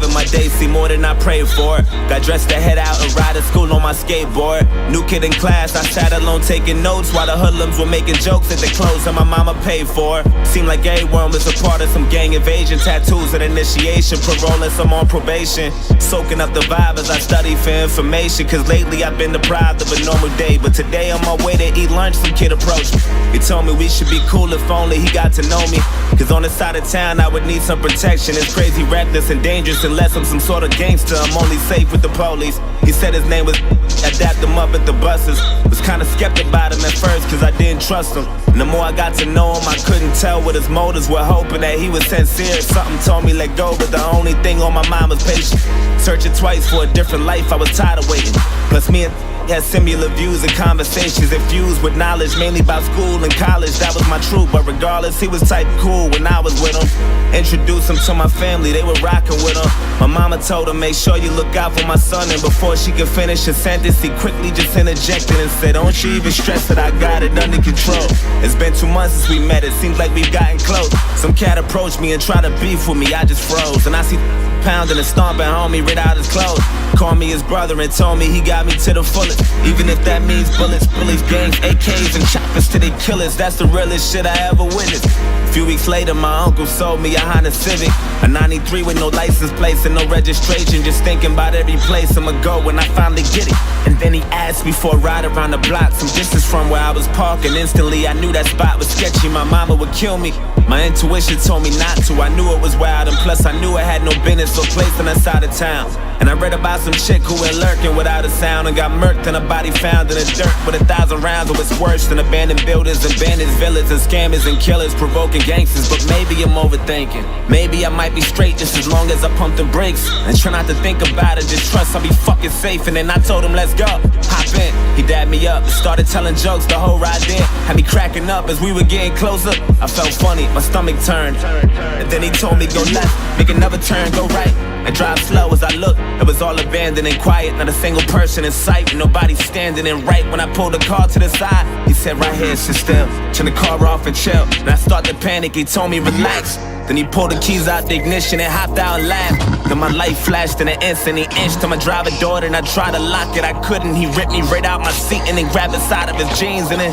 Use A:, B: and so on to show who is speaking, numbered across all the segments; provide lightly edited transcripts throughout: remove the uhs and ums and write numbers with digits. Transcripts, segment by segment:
A: 7, my day see more than I prayed for. Got dressed to head out and ride to school on my skateboard. New kid in class, I sat alone taking notes while the hoodlums were making jokes at the clothes that my mama paid for. Seemed like everyone was a part of some gang invasion. Tattoos and initiation, parole and some on probation. Soaking up the vibe as I study for information, cause lately I've been deprived of a normal day. But today on my way to eat lunch, some kid approached me. He told me we should be cool if only he got to know me, cause on this side of town I would need some protection. It's crazy, reckless and dangerous unless I'm some sort of gangster. I'm only safe with the police. He said his name was I dapped him up at the buses. Was kinda skeptic about him at first cause I didn't trust him. And the more I got to know him, I couldn't tell what his motives were, hoping that he was sincere. Something told me let go, but the only thing on my mind was patience. Searching twice for a different life, I was tired of waiting. Plus me and had similar views and conversations infused with knowledge, mainly about school and college. That was my truth, but regardless, he was type cool when I was with him. Introduced him to my family, they were rocking with him. My mama told him, make sure you look out for my son. And before she could finish her sentence, he quickly just interjected and said, don't you even stress that I got it under control. It's been 2 months since we met, it seems like we've gotten close. Some cat approached me and tried to beef with me, I just froze. And I see pounding and stomping homie right out his clothes. Called me his brother and told me he got me to the fullest. Even if that means bullets, bullies, gangs, AKs, and choppers to their killers. That's the realest shit I ever witnessed. A few weeks later, my uncle sold me a Honda Civic, a 93 with no license plates and no registration. Just thinking about every place I'ma go when I finally get it. And then he asked me for a ride around the block, some distance from where I was parking. Instantly, I knew that spot was sketchy. My mama would kill me. My intuition told me not to. I knew it was wild, and plus I knew I had no business or place on that side of town. And I read about some chick who went lurking without a sound and got murked and her body found in the dirt with 1,000 rounds. It was worse than abandoned buildings and bandits, villains and scammers and killers provoking gangsters. But maybe I'm overthinking. Maybe I might be straight just as long as I pump the brakes and try not to think about it. Just trust I'll be fucking safe. And then I told him let's go, hop in. He dabbed me up and started telling jokes the whole ride there. Had me cracking up as we were getting closer. I felt funny, my stomach turned. And then he told me go left, make another turn, go right, and drive slow. As I looked, it was all abandoned and quiet, not a single person in sight, and nobody standing. And right when I pulled the car to the side, he said right here, sit still, turn the car off and chill. And I started to panic, he told me relax. Then he pulled the keys out the ignition and hopped out and laughed. Then my light flashed in an instant. He inched to my driver door and I tried to lock it, I couldn't. He ripped me right out my seat and then grabbed the side of his jeans and then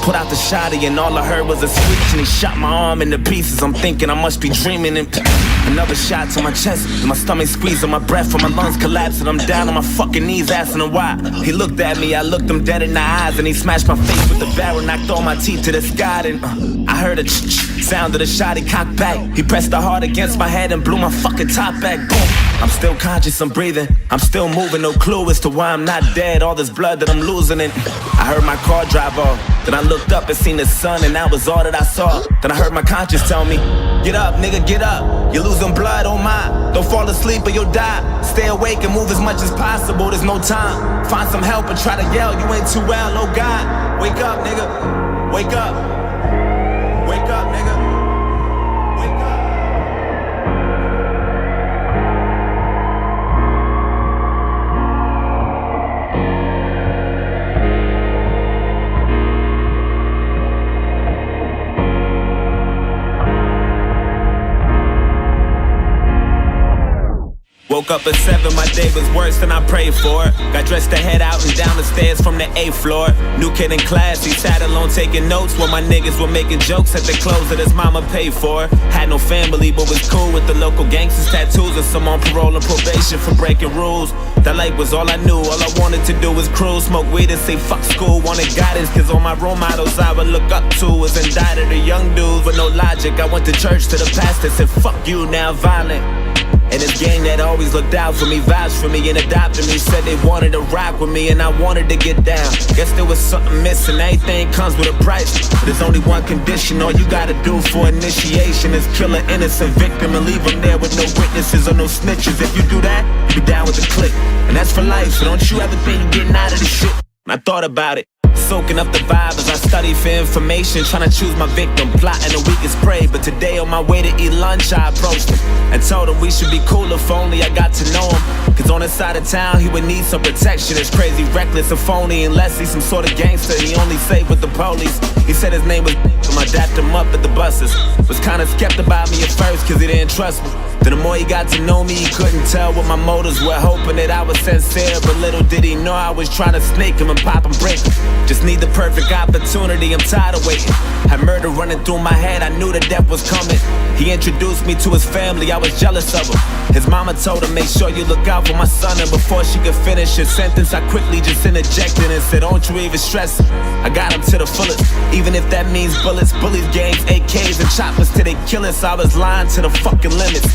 A: put out the shotty, and all I heard was a screech. And he shot my arm into pieces. I'm thinking I must be dreaming. And another shot to my chest, and my stomach squeezing, my breath from my lungs collapsing. I'm down on my fucking knees asking him why. He looked at me, I looked him dead in the eyes, and he smashed my face with the barrel, knocked all my teeth to the sky. And I heard a sound of the shot, he cocked back. He pressed the hard against my head and blew my fucking top back. Boom. I'm still conscious, I'm breathing, I'm still moving, no clue as to why I'm not dead. All this blood that I'm losing, and I heard my car drive off. Then I looked up and seen the sun, and that was all that I saw. Then I heard my conscience tell me, get up, nigga, get up. You're losing blood, oh my. Don't fall asleep or you'll die. Stay awake and move as much as possible, there's no time. Find some help and try to yell, you ain't too well, oh God. Wake up, nigga, wake up. Wake up, nigga. Wake up. Woke up at 7, my day was worse than I prayed for. Got dressed to head out and down the stairs from the 8th floor. New kid in class, he sat alone taking notes while my niggas were making jokes at the clothes that his mama paid for. Had no family but was cool with the local gangsters, tattoos, and some on parole and probation for breaking rules. That life was all I knew, all I wanted to do was cruise, smoke weed and say fuck school. Wanted guidance cause all my role models I would look up to was indicted, the young dudes with no logic. I went to church to the pastor, said fuck you, now violent. And this gang that always looked out for me, vouched for me and adopted me, said they wanted to rock with me and I wanted to get down. Guess there was something missing, everything comes with a price. But there's only one condition, all you gotta do for initiation is kill an innocent victim and leave them there with no witnesses or no snitches. If you do that, you down with the clique. And that's for life, so don't you ever think you're getting out of this shit. I thought about it, soaking up the vibe as I study for information, trying to choose my victim, plotting the weakest prey. But today on my way to eat lunch, I approached him and told him we should be cool if only I got to know him. Cause on this side of town, he would need some protection. It's crazy, reckless, and phony, unless he's some sort of gangster. He only safe with the police. He said his name was I dapped him up at the buses. Was kinda skeptic about me at first cause he didn't trust me. Then the more he got to know me, he couldn't tell what my motives were, hoping that I was sincere. But little did he know I was trying to snake him and pop and break him. Just need the perfect opportunity, I'm tired of waiting. Had murder running through my head, I knew the death was coming. He introduced me to his family, I was jealous of him. His mama told him, make sure you look out for my son. And before she could finish his sentence, I quickly just interjected and said, don't you even stress it, I got him to the fullest. Even if that means bullets, bullies, gangs, AKs, and choppers till they kill us. I was lying to the fucking limits.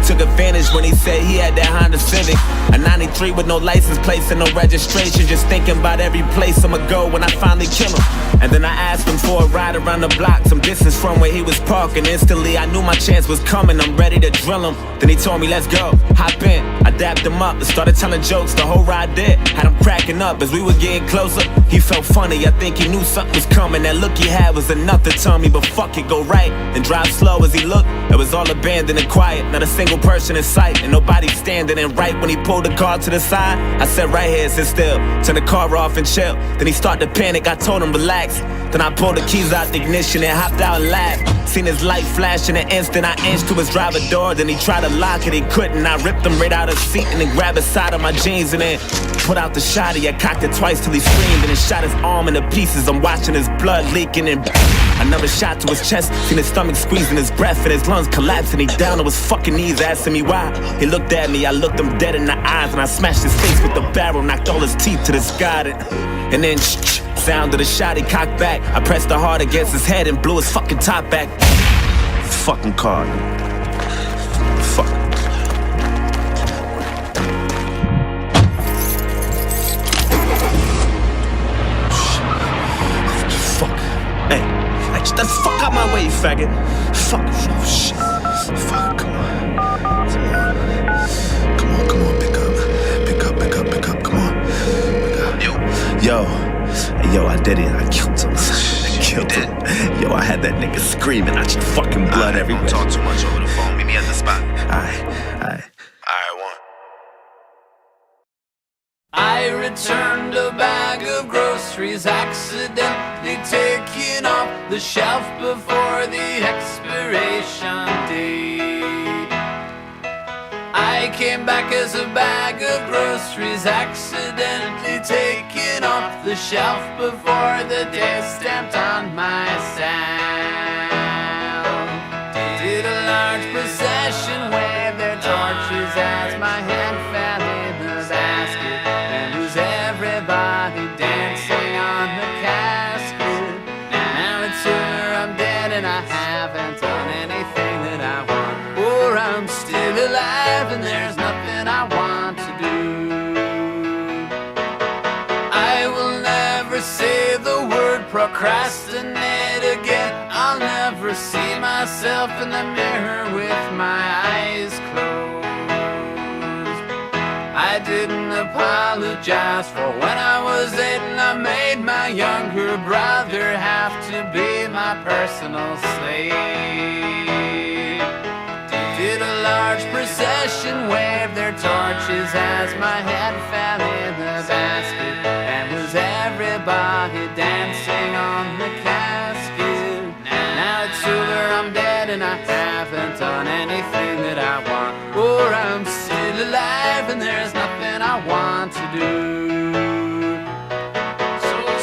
A: Took advantage when he said he had that Honda Civic, a 93 with no license plates and no registration. Just thinking about every place I'ma go when I finally kill him. And then I asked him for a ride around the block, some distance from where he was parking. Instantly I knew my chance was coming, I'm ready to drill him. Then he told me, let's go, hop in. I dapped him up and started telling jokes, the whole ride did. Had him cracking up as we were getting closer. He felt funny, I think he knew something was coming. That look he had was enough to tell me, but fuck it, go right and drive slow. As he looked, it was all abandoned and quiet, not a single person in sight, and nobody standing. And right when he pulled the car to the side, I said, right here, sit still. Turn the car off and chill. Then he started to panic, I told him relax. Then I pulled the keys out the ignition and hopped out and laughed. Seen his light flash in an instant, I inched to his driver door. Then he tried to lock it, he couldn't. I ripped him right out of the seat and then grabbed his side of my jeans and then put out the shotty. I cocked it twice till he screamed and then shot his arm into pieces. I'm watching his blood leaking and another shot to his chest. Seen his stomach squeezing his breath and his lungs collapsing. He down on his fucking knees asking me why. He looked at me, I looked him dead in the eyes and I smashed his face with the barrel, knocked all his teeth to the sky. And then sound of the shot, he cocked back. I pressed the hard against his head and blew his fucking top back. Fucking car. Fuck. Fuck. Hey, get the fuck out my way, you faggot. Fuck. Oh, shit. Fuck, come on. Come on, pick up, come on. Yo, I did it. I killed him. Yo, I had that nigga screaming. I just fucking blood everywhere.
B: Don't talk too much over the phone. Meet me at the spot.
A: Alright,
B: one.
C: I returned a bag of groceries, accidentally taken off the shelf before the expiration date. I came back as a bag of groceries, accidentally taken off the shelf before the date stamped on my sound. Did a large procession wave their torches as my hand fell in the basket, and was everybody dancing on the casket. Now it's over, I'm dead and I haven't done anything that I want, or I'm still alive and there's nothing I want to do. I will never say the word procrastinate again. I'll never see myself in the mirror with my eyes closed. I didn't apologize for when I was 8 and I made my younger brother have to be my personal slave. Did a large procession wave their torches as my head fell in the basket, and was everybody dancing on the casket. Now it's over, I'm dead and I haven't done anything that I want, or I'm still alive and there's nothing I want to do.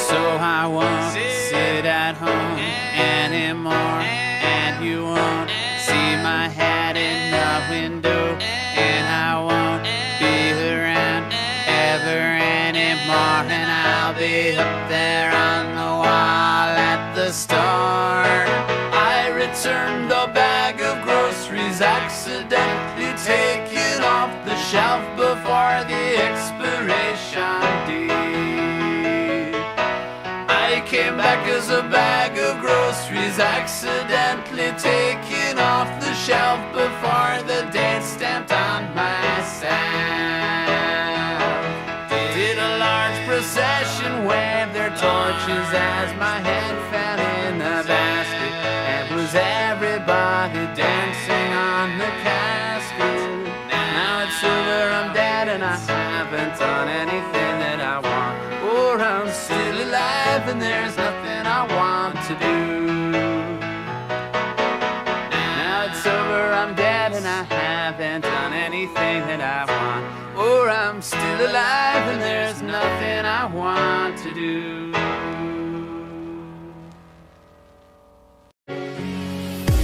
C: So I won't sit at home anymore, and you won't see my head in the window, and I won't be around ever anymore, and I'll be up there on the wall at the store. I returned a bag of groceries, accidentally taken off the shelf before the expiration date. I came back as a bag of groceries, accidentally taken off the shelf before the date stamped on my sound. Did a large procession wave their torches as my head fell in the basket, and was everybody dancing on the casket. Now it's over, I'm dead and I haven't done anything that I want, or I'm still alive and there's nothing I want to do. Now it's over, I'm dead and I haven't that I want. Or I'm still alive and there's nothing I want to do.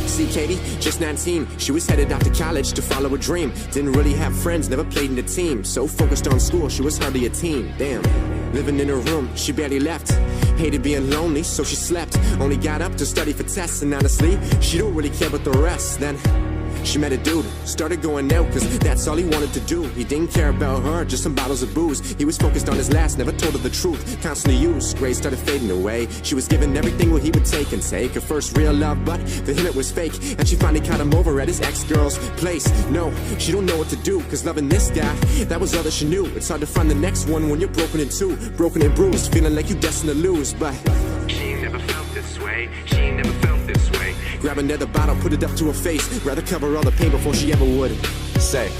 D: See Katie, just 19, she was headed out to college to follow a dream. Didn't really have friends, never played in the team. So focused on school, she was hardly a teen. Damn, living in her room, she barely left. Hated being lonely, so she slept. Only got up to study for tests, and honestly, she don't really care about the rest. Then she met a dude, started going out, cause that's all he wanted to do. He didn't care about her, just some bottles of booze. He was focused on his last, never told her the truth. Constantly used, grades started fading away. She was giving everything what he would take and take. Her first real love, but for him it was fake. And she finally caught him over at his ex-girl's place. No, she don't know what to do, cause loving this guy, that was all that she knew. It's hard to find the next one when you're broken in two. Broken and bruised, feeling like you're destined to lose. But
B: She never felt this way. She never felt this way.
D: grab another bottle, put it up to her face. Rather cover all the pain before she ever would say.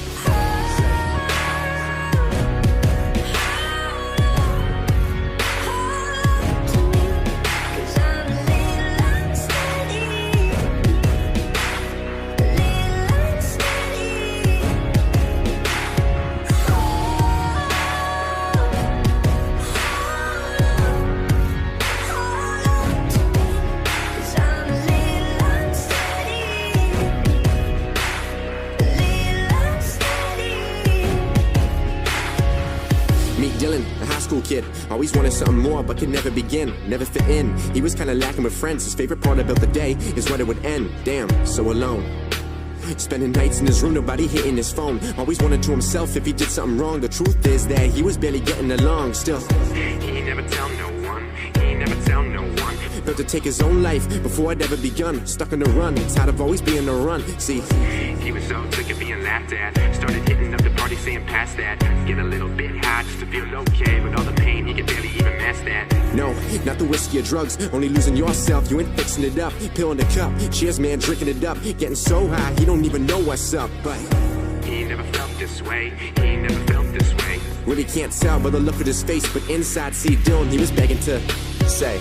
D: Dylan, a high school kid, always wanted something more but could never begin, never fit in. He was kinda lacking with friends. His favorite part about the day is when it would end. Damn, so alone. Spending nights in his room, nobody hitting his phone. Always wondered to himself if he did something wrong. The truth is that he was barely getting along. Still,
B: He never tell no one. He never tell no one.
D: felt to take his own life before I'd ever begun. Stuck on the run, tired of always being on the run. See,
B: He was so sick of being laughed at. Started hitting up the party saying past that. Get a little bit high just to feel okay. But all the pain, he could barely even mask that.
D: no, not the whiskey or drugs. Only losing yourself, you ain't fixing it up. Pill in the cup, cheers man, drinking it up. Getting so high, he don't even know what's up. But
B: He never felt this way. He never felt this way.
D: really can't tell by the look of his face. But inside, see Dylan, he was begging to say.